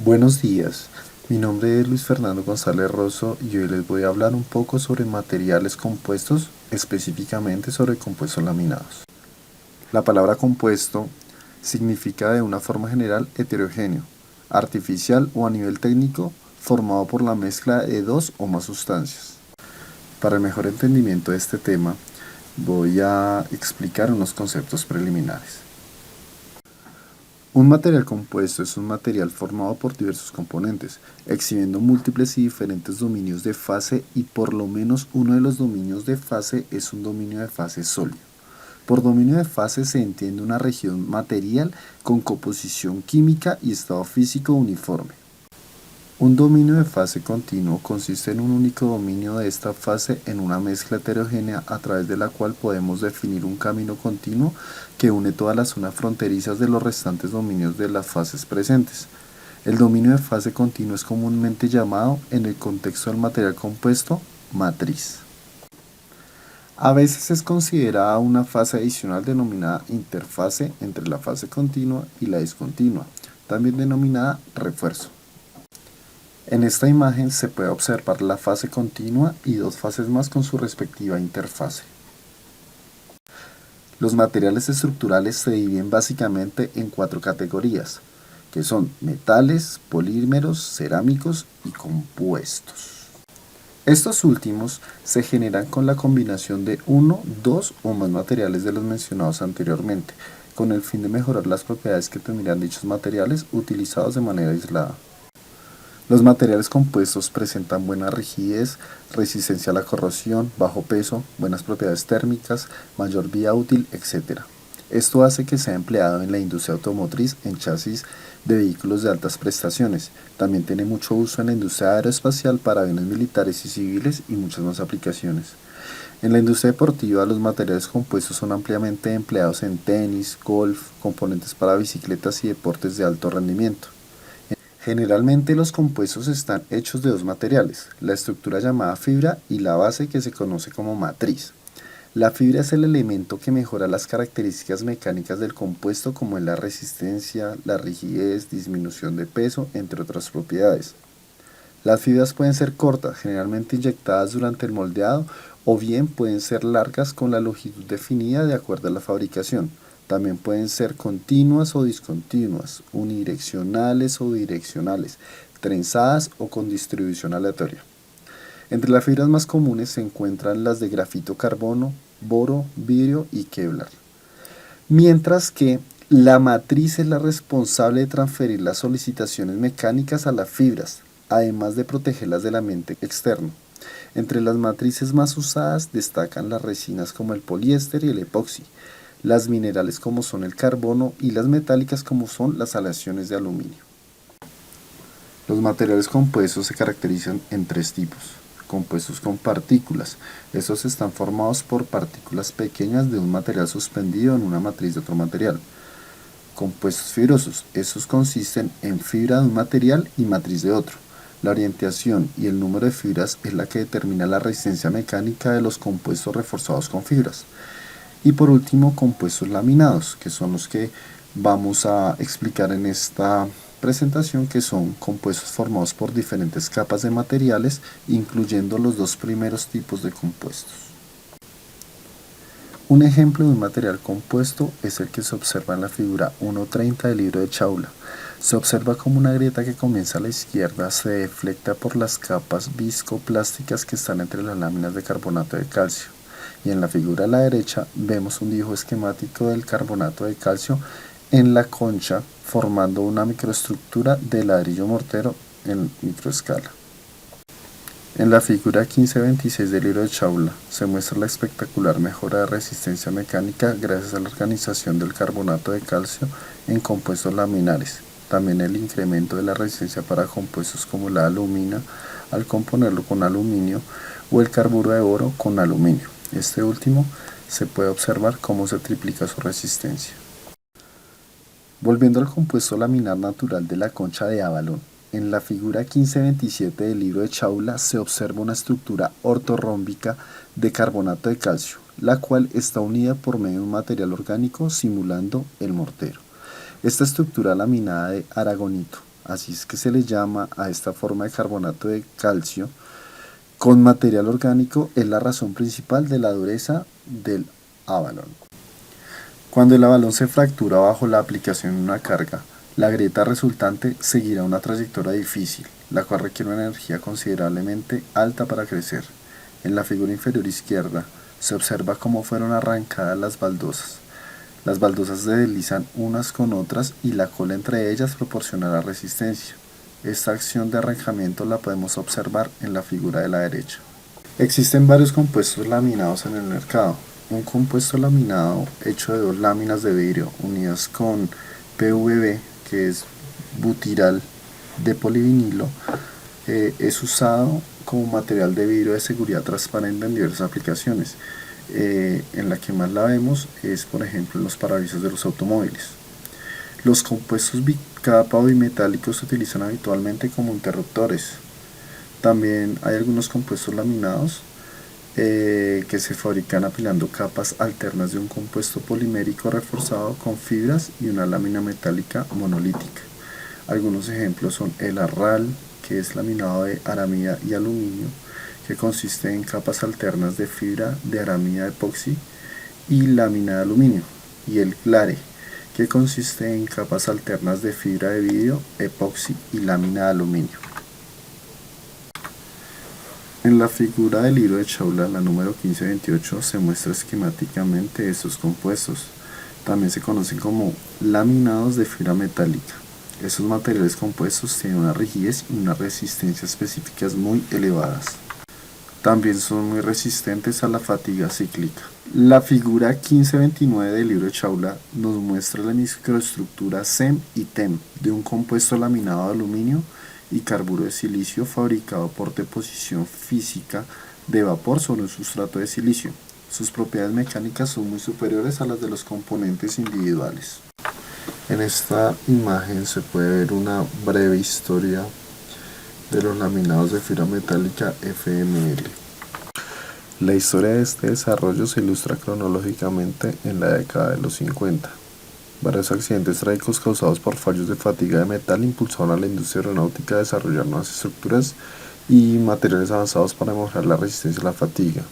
Buenos días, mi nombre es Luis Fernando González Rosso y hoy les voy a hablar un poco sobre materiales compuestos, específicamente sobre compuestos laminados. La palabra compuesto significa de una forma general heterogéneo, artificial o a nivel técnico formado por la mezcla de dos o más sustancias. Para el mejor entendimiento de este tema, voy a explicar unos conceptos preliminares. Un material compuesto es un material formado por diversos componentes, exhibiendo múltiples y diferentes dominios de fase y por lo menos uno de los dominios de fase es un dominio de fase sólido. Por dominio de fase se entiende una región material con composición química y estado físico uniforme. Un dominio de fase continuo consiste en un único dominio de esta fase en una mezcla heterogénea a través de la cual podemos definir un camino continuo que une todas las zonas fronterizas de los restantes dominios de las fases presentes. El dominio de fase continuo es comúnmente llamado, en el contexto del material compuesto, matriz. A veces es considerada una fase adicional denominada interfase entre la fase continua y la discontinua, también denominada refuerzo. En esta imagen se puede observar la fase continua y dos fases más con su respectiva interfase. Los materiales estructurales se dividen básicamente en cuatro categorías, que son metales, polímeros, cerámicos y compuestos. Estos últimos se generan con la combinación de uno, dos o más materiales de los mencionados anteriormente, con el fin de mejorar las propiedades que tendrían dichos materiales utilizados de manera aislada. Los materiales compuestos presentan buena rigidez, resistencia a la corrosión, bajo peso, buenas propiedades térmicas, mayor vida útil, etc. Esto hace que sea empleado en la industria automotriz en chasis de vehículos de altas prestaciones. También tiene mucho uso en la industria aeroespacial para aviones militares y civiles y muchas más aplicaciones. En la industria deportiva, los materiales compuestos son ampliamente empleados en tenis, golf, componentes para bicicletas y deportes de alto rendimiento. Generalmente los compuestos están hechos de dos materiales, la estructura llamada fibra y la base que se conoce como matriz. La fibra es el elemento que mejora las características mecánicas del compuesto como es la resistencia, la rigidez, disminución de peso, entre otras propiedades. Las fibras pueden ser cortas, generalmente inyectadas durante el moldeado, o bien pueden ser largas con la longitud definida de acuerdo a la fabricación. También pueden ser continuas o discontinuas, unidireccionales o bidireccionales, trenzadas o con distribución aleatoria. Entre las fibras más comunes se encuentran las de grafito carbono, boro, vidrio y Kevlar. Mientras que la matriz es la responsable de transferir las solicitaciones mecánicas a las fibras, además de protegerlas del ambiente externo. Entre las matrices más usadas destacan las resinas como el poliéster y el epoxi, las minerales como son el carbono y las metálicas como son las aleaciones de aluminio. Los materiales compuestos se caracterizan en tres tipos. Compuestos con partículas. Estos están formados por partículas pequeñas de un material suspendido en una matriz de otro material. Compuestos fibrosos. Estos consisten en fibra de un material y matriz de otro. La orientación y el número de fibras es la que determina la resistencia mecánica de los compuestos reforzados con fibras. Y por último, compuestos laminados, que son los que vamos a explicar en esta presentación, que son compuestos formados por diferentes capas de materiales, incluyendo los dos primeros tipos de compuestos. Un ejemplo de un material compuesto es el que se observa en la figura 1.30 del libro de Chaula. Se observa como una grieta que comienza a la izquierda se deflecta por las capas viscoplásticas que están entre las láminas de carbonato de calcio. Y en la figura a la derecha vemos un dibujo esquemático del carbonato de calcio en la concha, formando una microestructura de ladrillo mortero en microescala. En la figura 1526 del libro de Chaula se muestra la espectacular mejora de resistencia mecánica gracias a la organización del carbonato de calcio en compuestos laminares. También el incremento de la resistencia para compuestos como la alumina al componerlo con aluminio o el carburo de oro con aluminio. Este último se puede observar cómo se triplica su resistencia. Volviendo al compuesto laminar natural de la concha de Avalon, en la figura 1527 del libro de Chaula se observa una estructura ortorrómbica de carbonato de calcio, la cual está unida por medio de un material orgánico simulando el mortero. Esta estructura laminada de aragonito así es que se le llama a esta forma de carbonato de calcio, con material orgánico es la razón principal de la dureza del avalón. Cuando el avalón se fractura bajo la aplicación de una carga, la grieta resultante seguirá una trayectoria difícil, la cual requiere una energía considerablemente alta para crecer. En la figura inferior izquierda se observa cómo fueron arrancadas las baldosas. Las baldosas se deslizan unas con otras y la cola entre ellas proporciona la resistencia. Esta acción de arrancamiento la podemos observar en la figura de la derecha. Existen varios compuestos laminados en el mercado. Un compuesto laminado hecho de dos láminas de vidrio unidas con PVB, que es butiral de polivinilo, es usado como material de vidrio de seguridad transparente en diversas aplicaciones. En la que más la vemos es, por ejemplo, en los parabrisas de los automóviles. Los compuestos bicapa o bimetálicos se utilizan habitualmente como interruptores. También hay algunos compuestos laminados que se fabrican apilando capas alternas de un compuesto polimérico reforzado con fibras y una lámina metálica monolítica. Algunos ejemplos son el arral, que es laminado de aramida y aluminio, que consiste en capas alternas de fibra de aramida epoxi y lámina de aluminio, y el glare, que consiste en capas alternas de fibra de vidrio, epoxi y lámina de aluminio. En la figura del libro de Chaula, la número 1528, se muestra esquemáticamente estos compuestos. También se conocen como laminados de fibra metálica. Estos materiales compuestos tienen una rigidez y una resistencia específicas muy elevadas. También son muy resistentes a la fatiga cíclica. La figura 1529 del libro de Chaula nos muestra la microestructura SEM y TEM de un compuesto laminado de aluminio y carburo de silicio fabricado por deposición física de vapor sobre un sustrato de silicio. Sus propiedades mecánicas son muy superiores a las de los componentes individuales. En esta imagen se puede ver una breve historia de los laminados de fibra metálica FML. La historia de este desarrollo se ilustra cronológicamente en la década de los 50. Varios accidentes trágicos causados por fallos de fatiga de metal impulsaron a la industria aeronáutica a desarrollar nuevas estructuras y materiales avanzados para mejorar la resistencia a la fatiga.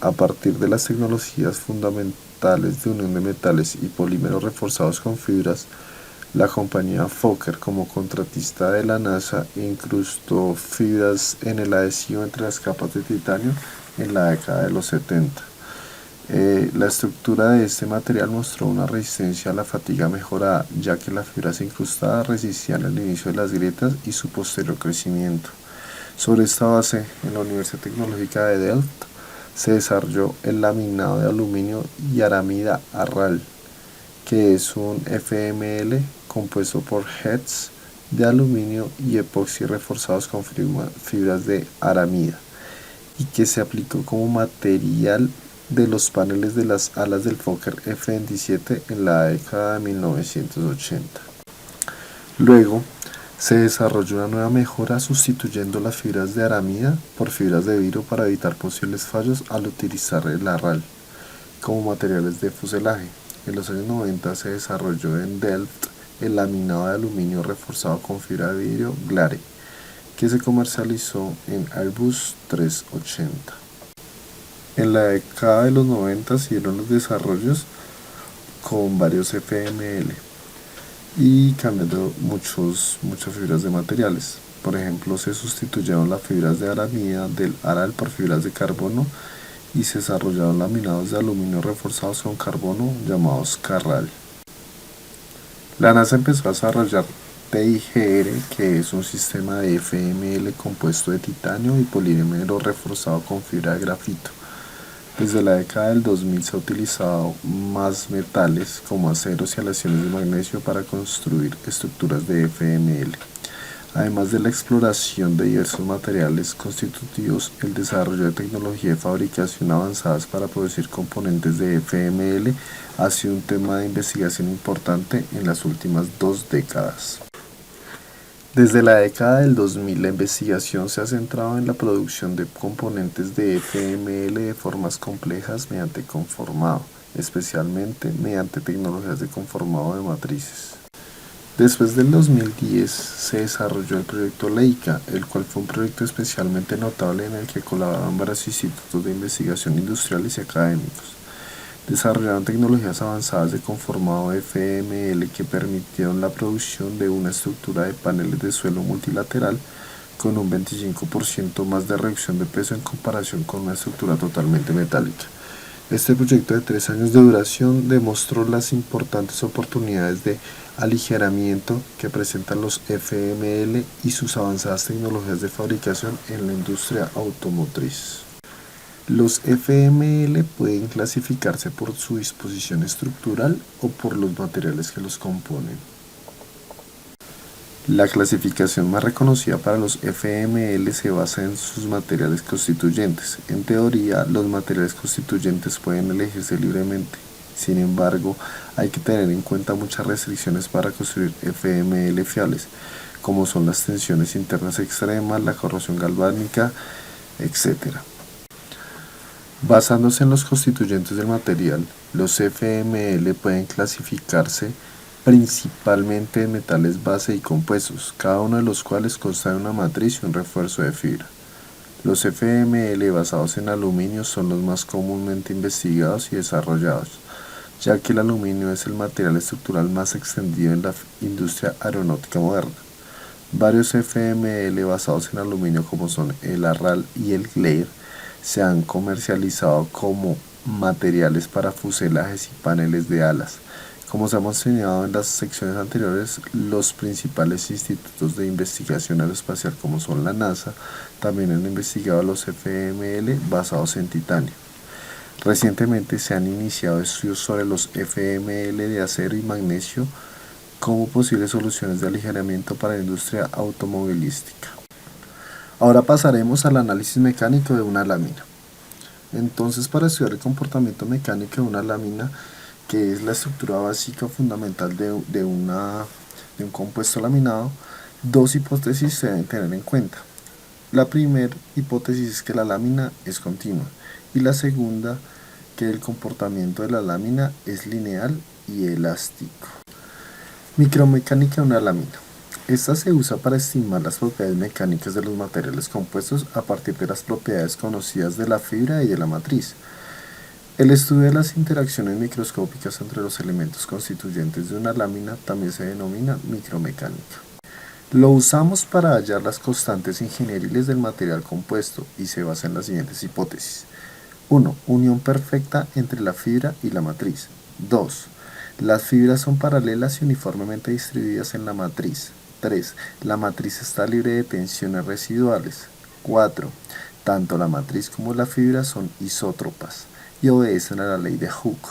A partir de las tecnologías fundamentales de unión de metales y polímeros reforzados con fibras, la compañía Fokker, como contratista de la NASA, incrustó fibras en el adhesivo entre las capas de titanio en la década de los 70. La estructura de este material mostró una resistencia a la fatiga mejorada, ya que las fibras incrustadas resistían el inicio de las grietas y su posterior crecimiento. Sobre esta base, en la Universidad Tecnológica de Delft se desarrolló el laminado de aluminio y aramida arral, que es un FML compuesto por heads de aluminio y epoxi reforzados con fibras de aramida, y que se aplicó como material de los paneles de las alas del Fokker F-27 en la década de 1980. Luego, se desarrolló una nueva mejora sustituyendo las fibras de aramida por fibras de vidrio para evitar posibles fallos al utilizar el arral como materiales de fuselaje. En los años 90 se desarrolló en Delft el laminado de aluminio reforzado con fibra de vidrio Glare, que se comercializó en Airbus 380. En la década de los 90 siguieron los desarrollos con varios FML y cambiando muchas fibras de materiales. Por ejemplo, se sustituyeron las fibras de aramida del aral por fibras de carbono y se desarrollaron laminados de aluminio reforzados con carbono llamados Carral. La NASA empezó a desarrollar TIGR, que es un sistema de FML compuesto de titanio y polímero reforzado con fibra de grafito. Desde la década del 2000 se ha utilizado más metales como aceros y aleaciones de magnesio para construir estructuras de FML. Además de la exploración de diversos materiales constitutivos, el desarrollo de tecnología de fabricación avanzadas para producir componentes de FML ha sido un tema de investigación importante en las últimas 2 décadas. Desde la década del 2000, la investigación se ha centrado en la producción de componentes de FML de formas complejas mediante conformado, especialmente mediante tecnologías de conformado de matrices. Después del 2010 se desarrolló el proyecto Leica, el cual fue un proyecto especialmente notable en el que colaboraron varios institutos de investigación industriales y académicos. Desarrollaron tecnologías avanzadas de conformado FML que permitieron la producción de una estructura de paneles de suelo multilateral con un 25% más de reducción de peso en comparación con una estructura totalmente metálica. Este proyecto de 3 años de duración demostró las importantes oportunidades de aligeramiento que presentan los FML y sus avanzadas tecnologías de fabricación en la industria automotriz. Los FML pueden clasificarse por su disposición estructural o por los materiales que los componen. La clasificación más reconocida para los FML se basa en sus materiales constituyentes. En teoría, los materiales constituyentes pueden elegirse libremente. Sin embargo, hay que tener en cuenta muchas restricciones para construir FML fiables, como son las tensiones internas extremas, la corrosión galvánica, etc. Basándose en los constituyentes del material, los FML pueden clasificarse principalmente en metales base y compuestos, cada uno de los cuales consta de una matriz y un refuerzo de fibra. Los FML basados en aluminio son los más comúnmente investigados y desarrollados, ya que el aluminio es el material estructural más extendido en la industria aeronáutica moderna. Varios FML basados en aluminio, como son el Arral y el Glare, se han comercializado como materiales para fuselajes y paneles de alas. Como se ha mencionado en las secciones anteriores, los principales institutos de investigación aeroespacial, como son la NASA, también han investigado los FML basados en titanio. Recientemente se han iniciado estudios sobre los FML de acero y magnesio como posibles soluciones de aligeramiento para la industria automovilística. Ahora pasaremos al análisis mecánico de una lámina. Entonces, para estudiar el comportamiento mecánico de una lámina, que es la estructura básica fundamental de un compuesto laminado, dos hipótesis se deben tener en cuenta. La primera hipótesis es que la lámina es continua y la segunda que el comportamiento de la lámina es lineal y elástico. Micromecánica de una lámina. Esta se usa para estimar las propiedades mecánicas de los materiales compuestos a partir de las propiedades conocidas de la fibra y de la matriz. El estudio de las interacciones microscópicas entre los elementos constituyentes de una lámina también se denomina micromecánica. Lo usamos para hallar las constantes ingenieriles del material compuesto y se basa en las siguientes hipótesis. 1. Unión perfecta entre la fibra y la matriz. 2. Las fibras son paralelas y uniformemente distribuidas en la matriz. 3. La matriz está libre de tensiones residuales. 4. Tanto la matriz como la fibra son isótropas y obedecen a la ley de Hooke.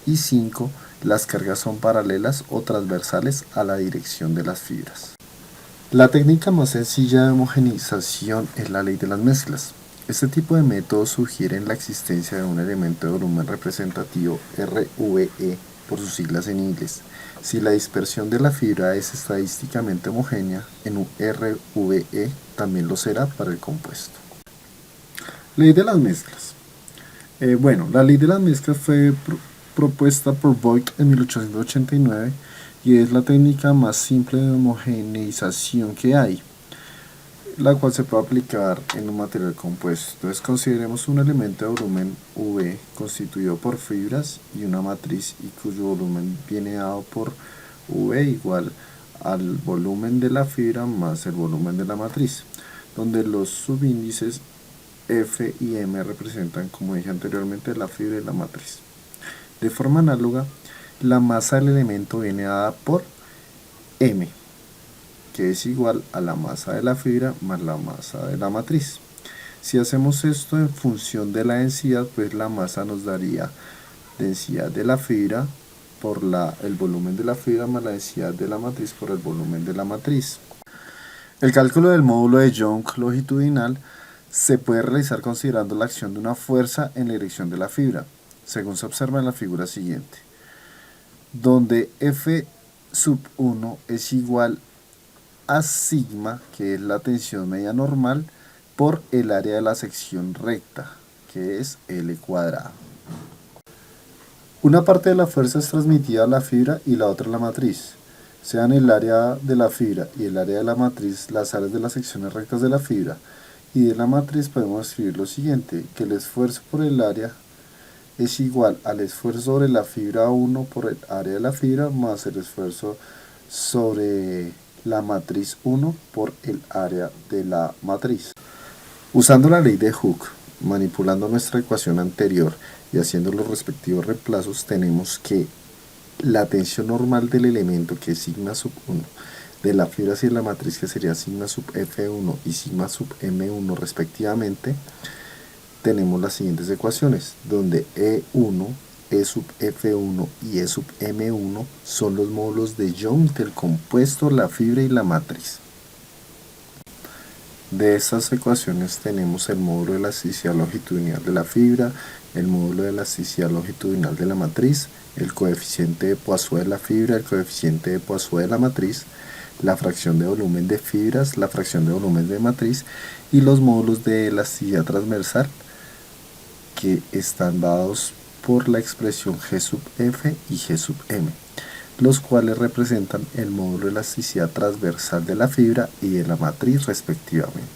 Y 5. Las cargas son paralelas o transversales a la dirección de las fibras. La técnica más sencilla de homogeneización es la ley de las mezclas. Este tipo de método sugiere la existencia de un elemento de volumen representativo RVE por sus siglas en inglés. Si la dispersión de la fibra es estadísticamente homogénea en un RVE, también lo será para el compuesto. Ley de las mezclas. La ley de las mezclas fue propuesta por Voigt en 1889 y es la técnica más simple de homogeneización que hay, la cual se puede aplicar en un material compuesto. Entonces consideremos un elemento de volumen V constituido por fibras y una matriz y cuyo volumen viene dado por V igual al volumen de la fibra más el volumen de la matriz, donde los subíndices F y M representan, como dije anteriormente, la fibra y la matriz. De forma análoga, la masa del elemento viene dada por M, que es igual a la masa de la fibra más la masa de la matriz. Si hacemos esto en función de la densidad, pues la masa nos daría densidad de la fibra por el volumen de la fibra más la densidad de la matriz por el volumen de la matriz. El cálculo del módulo de Young longitudinal se puede realizar considerando la acción de una fuerza en la dirección de la fibra, según se observa en la figura siguiente, donde F sub 1 es igual a sigma, que es la tensión media normal, por el área de la sección recta, que es L cuadrado. Una parte de la fuerza es transmitida a la fibra y la otra a la matriz. sean el área de la fibra y el área de la matriz las áreas de las secciones rectas de la fibra, y de la matriz podemos escribir lo siguiente, que el esfuerzo por el área es igual al esfuerzo sobre la fibra 1 por el área de la fibra más el esfuerzo sobre la matriz 1 por el área de la matriz. Usando la ley de Hooke, manipulando nuestra ecuación anterior y haciendo los respectivos reemplazos, tenemos que la tensión normal del elemento, que es sigma sub 1, de la fibra hacia la matriz, que sería sigma sub F1 y sigma sub M1 respectivamente, tenemos las siguientes ecuaciones, donde E1, E sub F1 y E sub M1 son los módulos de Young del compuesto, la fibra y la matriz. De estas ecuaciones tenemos el módulo de elasticidad longitudinal de la fibra, el módulo de elasticidad longitudinal de la matriz, el coeficiente de Poisson de la fibra, el coeficiente de Poisson de la matriz, la fracción de volumen de fibras, la fracción de volumen de matriz y los módulos de elasticidad transversal, que están dados por la expresión G sub F y G sub M, los cuales representan el módulo de elasticidad transversal de la fibra y de la matriz respectivamente.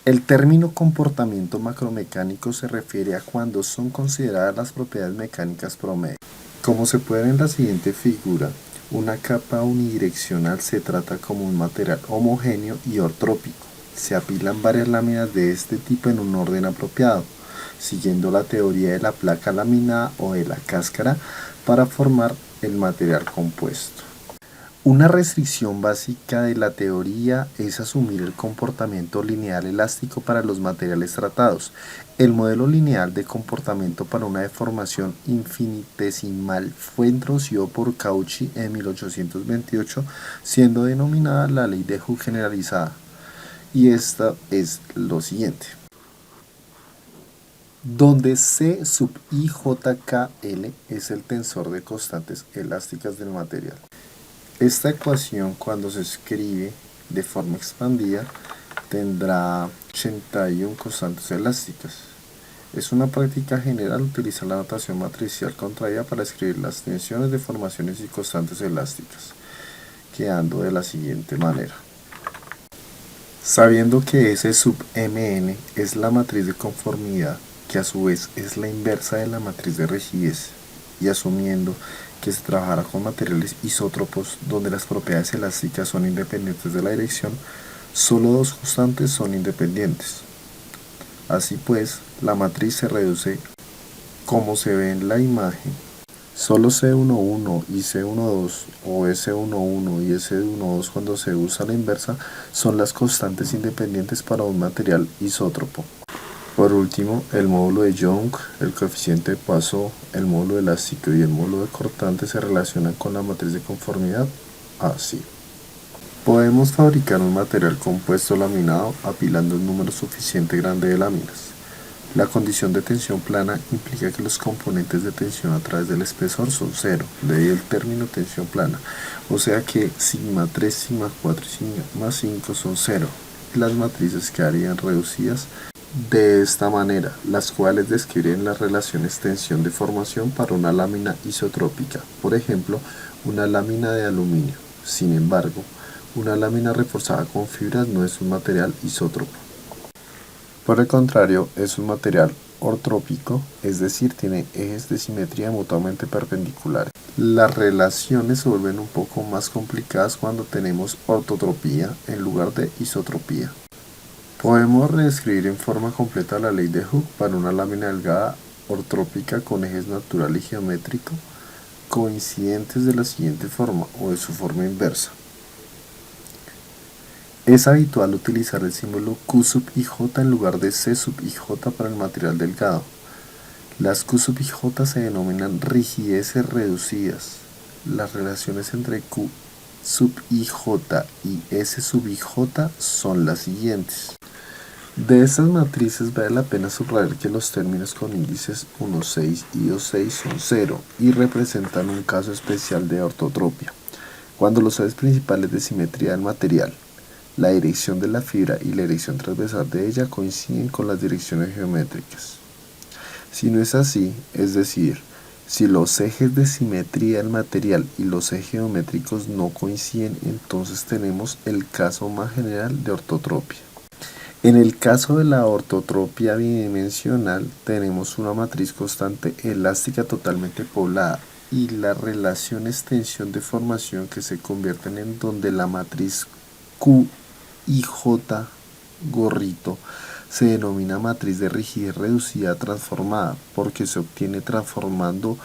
El término comportamiento macromecánico se refiere a cuando son consideradas las propiedades mecánicas promedio. Como se puede ver en la siguiente figura, una capa unidireccional se trata como un material homogéneo y ortrópico. Se apilan varias láminas de este tipo en un orden apropiado, siguiendo la teoría de la placa laminada o de la cáscara para formar el material compuesto. Una restricción básica de la teoría es asumir el comportamiento lineal elástico para los materiales tratados. El modelo lineal de comportamiento para una deformación infinitesimal fue introducido por Cauchy en 1828, siendo denominada la ley de Hooke generalizada. Y esta es lo siguiente, donde C sub IJKL es el tensor de constantes elásticas del material. Esta ecuación, cuando se escribe de forma expandida, tendrá 81 constantes elásticas. Es una práctica general utilizar la notación matricial contraída para escribir las tensiones, deformaciones y constantes elásticas, quedando de la siguiente manera. Sabiendo que S sub Mn es la matriz de conformidad, que a su vez es la inversa de la matriz de rigidez, y asumiendo que se trabajará con materiales isótropos donde las propiedades elásticas son independientes de la dirección, solo dos constantes son independientes. Así pues, la matriz se reduce como se ve en la imagen. Solo C11 y C12 o S11 y S12 cuando se usa la inversa son las constantes independientes para un material isótropo. Por último, el módulo de Young, el coeficiente de Poisson, el módulo elástico y el módulo de cortante se relacionan con la matriz de conformidad así. Podemos fabricar un material compuesto laminado apilando un número suficiente grande de láminas. La condición de tensión plana implica que los componentes de tensión a través del espesor son cero, de ahí el término tensión plana, o sea que sigma 3, sigma 4 y sigma 5 son cero, y las matrices quedarían reducidas de esta manera, las cuales describen las relaciones tensión-deformación para una lámina isotrópica, por ejemplo, una lámina de aluminio. Sin embargo, una lámina reforzada con fibras no es un material isótropo. Por el contrario, es un material ortrópico, es decir, tiene ejes de simetría mutuamente perpendiculares. Las relaciones se vuelven un poco más complicadas cuando tenemos ortotropía en lugar de isotropía. Podemos reescribir en forma completa la ley de Hooke para una lámina delgada ortrópica con ejes natural y geométrico coincidentes de la siguiente forma o de su forma inversa. Es habitual utilizar el símbolo Q sub IJ en lugar de C sub IJ para el material delgado. Las Q sub IJ se denominan rigideces reducidas. Las relaciones entre Q sub IJ y S sub IJ son las siguientes. De estas matrices vale la pena subrayar que los términos con índices 1,6 y 2,6 son 0 y representan un caso especial de ortotropia, cuando los ejes principales de simetría del material, la dirección de la fibra y la dirección transversal de ella coinciden con las direcciones geométricas. Si no es así, es decir, Si los ejes de simetría del material y los ejes geométricos no coinciden, entonces tenemos el caso más general de ortotropia. En el caso de la ortotropia bidimensional, tenemos una matriz constante elástica totalmente poblada y la relación extensión-deformación que se convierten en donde la matriz Q y J gorrito se denomina matriz de rigidez reducida transformada porque se obtiene transformando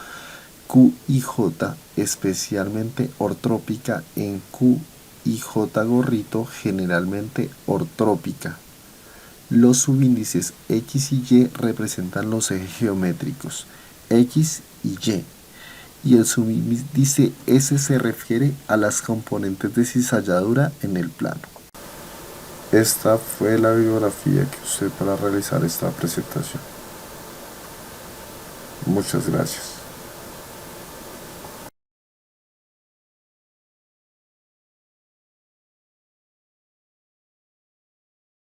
Q y J especialmente ortrópica en Q y J gorrito generalmente ortrópica. Los subíndices X y Y representan los ejes geométricos X y Y, y el subíndice S se refiere a las componentes de cizalladura en el plano. Esta fue la bibliografía que usé para realizar esta presentación. Muchas gracias.